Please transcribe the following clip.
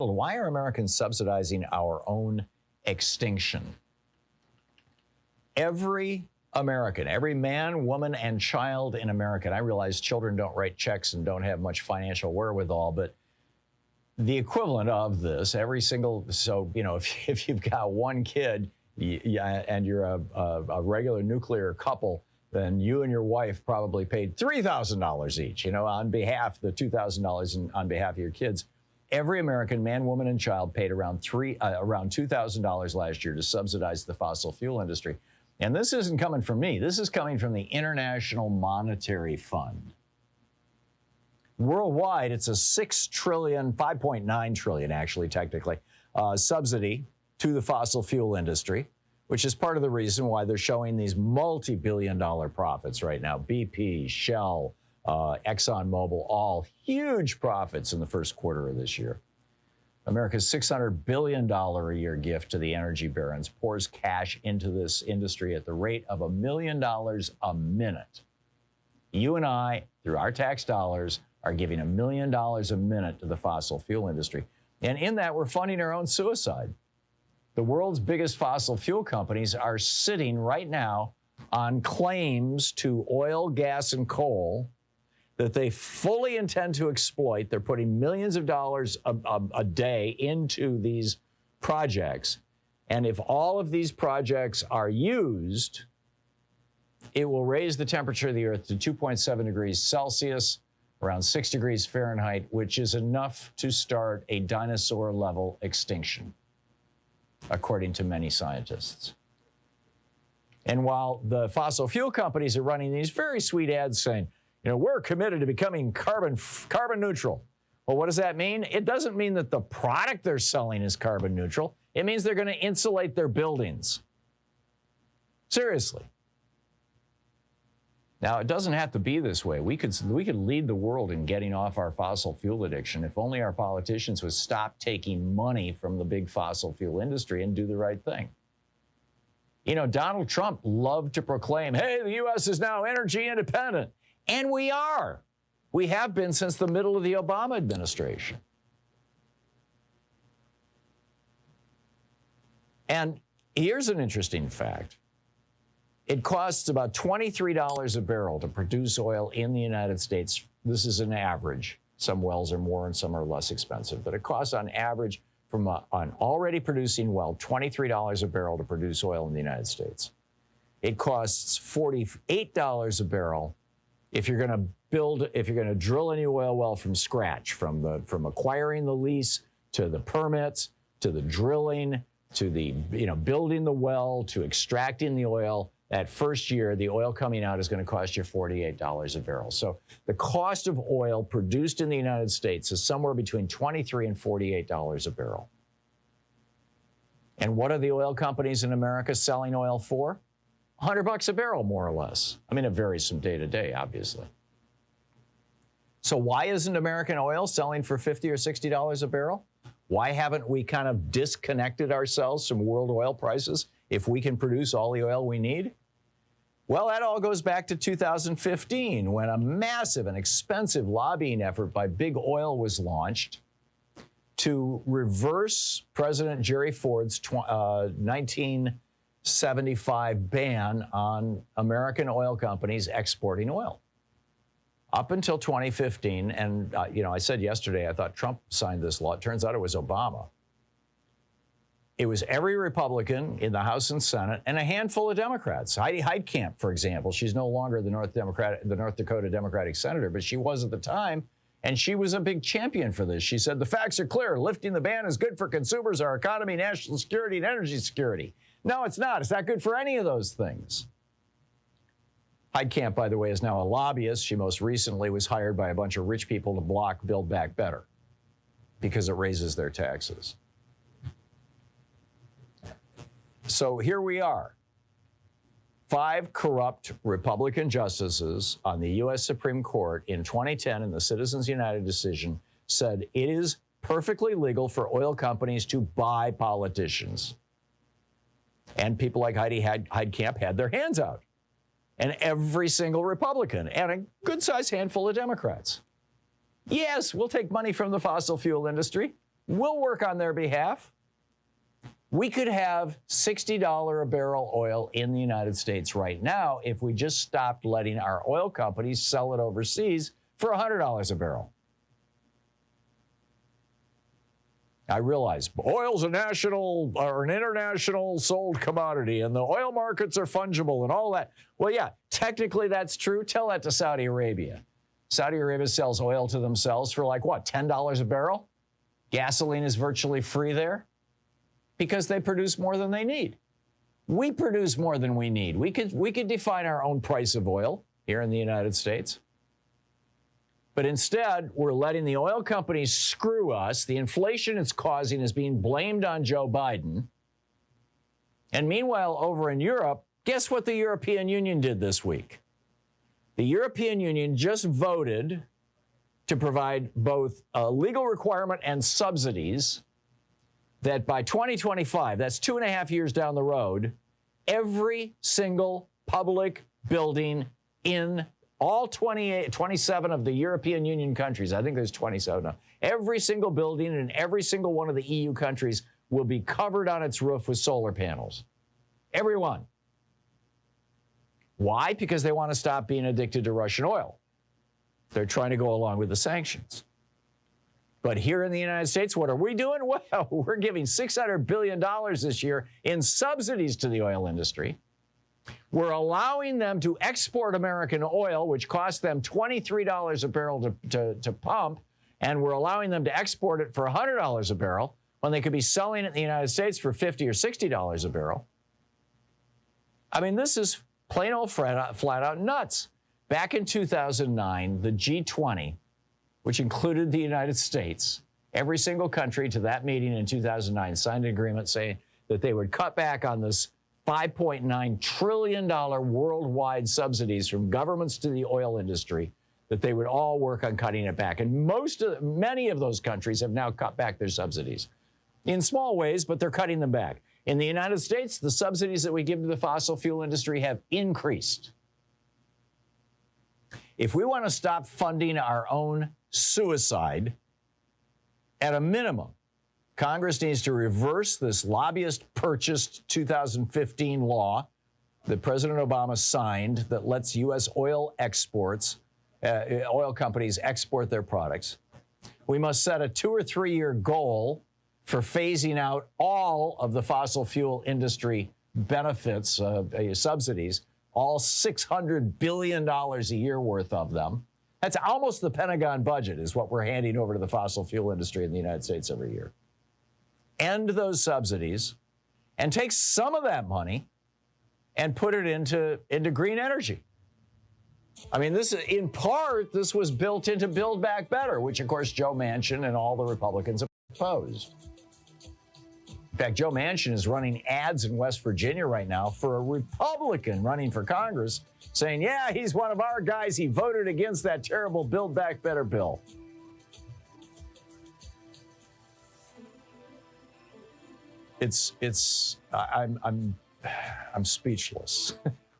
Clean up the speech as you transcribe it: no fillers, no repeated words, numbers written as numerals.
Why are Americans subsidizing our own extinction? Every American, every man, woman, and child in America, and I realize children don't write checks and don't have much financial wherewithal, but the equivalent of this, every single, so, you know, if you've got one kid and you're a regular nuclear couple, then you and your wife probably paid $3,000 each, you know, on behalf, the $2,000 on behalf of your kids. Every American, man, woman, and child paid around $2,000 last year to subsidize the fossil fuel industry. And this isn't coming from me. This is coming from the International Monetary Fund. Worldwide, it's a $5.9 trillion, actually, technically, subsidy to the fossil fuel industry, which is part of the reason why they're showing these multi-billion-dollar profits right now. BP, Shell, ExxonMobil, all huge profits in the first quarter of this year. America's $600 billion a year gift to the energy barons pours cash into this industry at the rate of $1 million a minute. You and I, through our tax dollars, are giving $1 million a minute to the fossil fuel industry. And in that, we're funding our own suicide. The world's biggest fossil fuel companies are sitting right now on claims to oil, gas, and coal that they fully intend to exploit. They're putting millions of dollars a day into these projects. And if all of these projects are used, it will raise the temperature of the Earth to 2.7 degrees Celsius, around 6 degrees Fahrenheit, which is enough to start a dinosaur-level extinction, according to many scientists. And while the fossil fuel companies are running these very sweet ads saying, you know, we're committed to becoming carbon neutral. Well, what does that mean? It doesn't mean that the product they're selling is carbon neutral. It means they're going to insulate their buildings. Seriously. Now, it doesn't have to be this way. We could lead the world in getting off our fossil fuel addiction if only our politicians would stop taking money from the big fossil fuel industry and do the right thing. You know, Donald Trump loved to proclaim, hey, the U.S. is now energy independent. And we are. We have been since the middle of the Obama administration. And here's an interesting fact. It costs about $23 a barrel to produce oil in the United States. This is an average. Some wells are more and some are less expensive. But it costs on average from an already producing well $23 a barrel to produce oil in the United States. It costs $48 a barrel if you're going to drill a new oil well from scratch, from acquiring the lease to the permits, to the drilling, to the building the well, to extracting the oil. That first year, the oil coming out is going to cost you $48 a barrel. So the cost of oil produced in the United States is somewhere between $23 and $48 a barrel. And what are the oil companies in America selling oil for? $100 a barrel, more or less. I mean, it varies from day to day, obviously. So why isn't American oil selling for $50 or $60 a barrel? Why haven't we kind of disconnected ourselves from world oil prices if we can produce all the oil we need? Well, that all goes back to 2015, when a massive and expensive lobbying effort by Big Oil was launched to reverse President Jerry Ford's 1975 ban on American oil companies exporting oil. Up until 2015, and I said yesterday I thought Trump signed this law. It turns out it was Obama. It was every Republican in the House and Senate and a handful of Democrats. Heidi Heitkamp, for example, she's no longer the North Dakota Democratic senator, but she was at the time, and she was a big champion for this. She said, the facts are clear. Lifting the ban is good for consumers, our economy, national security, and energy security. No, it's not. It's not good for any of those things. Heitkamp, by the way, is now a lobbyist. She most recently was hired by a bunch of rich people to block Build Back Better because it raises their taxes. So here we are. 5 corrupt Republican justices on the U.S. Supreme Court in 2010 in the Citizens United decision said it is perfectly legal for oil companies to buy politicians. And people like Heidi Heitkamp had their hands out. And every single Republican and a good-sized handful of Democrats. Yes, we'll take money from the fossil fuel industry. We'll work on their behalf. We could have $60 a barrel oil in the United States right now if we just stopped letting our oil companies sell it overseas for $100 a barrel. I realize oil's a national or an international sold commodity and the oil markets are fungible and all that. Well, yeah, technically that's true. Tell that to Saudi Arabia. Saudi Arabia sells oil to themselves for like what, $10 a barrel? Gasoline is virtually free there because they produce more than they need. We produce more than we need. We could define our own price of oil here in the United States. But instead, we're letting the oil companies screw us. The inflation it's causing is being blamed on Joe Biden. And meanwhile, over in Europe, guess what the European Union did this week? The European Union just voted to provide both a legal requirement and subsidies that by 2025, that's 2.5 years down the road, every single public building in all 27 of the European Union countries, I think there's 27 now, every single building in every single one of the EU countries will be covered on its roof with solar panels. Every one. Why? Because they want to stop being addicted to Russian oil. They're trying to go along with the sanctions. But here in the United States, what are we doing? Well, we're giving $600 billion this year in subsidies to the oil industry. We're allowing them to export American oil, which costs them $23 a barrel to pump, and we're allowing them to export it for $100 a barrel when they could be selling it in the United States for $50 or $60 a barrel. I mean, this is plain old flat out nuts. Back in 2009, the G20, which included the United States, every single country to that meeting in 2009 signed an agreement saying that they would cut back on this $5.9 trillion worldwide subsidies from governments to the oil industry, that they would all work on cutting it back. And many of those countries have now cut back their subsidies in small ways, but they're cutting them back. In the United States, the subsidies that we give to the fossil fuel industry have increased. If we want to stop funding our own suicide, at a minimum, Congress needs to reverse this lobbyist-purchased 2015 law that President Obama signed that lets U.S. oil companies export their products. We must set a 2 or 3 year goal for phasing out all of the fossil fuel industry benefits, subsidies, all $600 billion a year worth of them. That's almost the Pentagon budget is what we're handing over to the fossil fuel industry in the United States every year. End those subsidies and take some of that money and put it into green energy. I mean, this was built into Build Back Better, which, of course, Joe Manchin and all the Republicans opposed. In fact, Joe Manchin is running ads in West Virginia right now for a Republican running for Congress saying, yeah, he's one of our guys. He voted against that terrible Build Back Better bill. I'm speechless.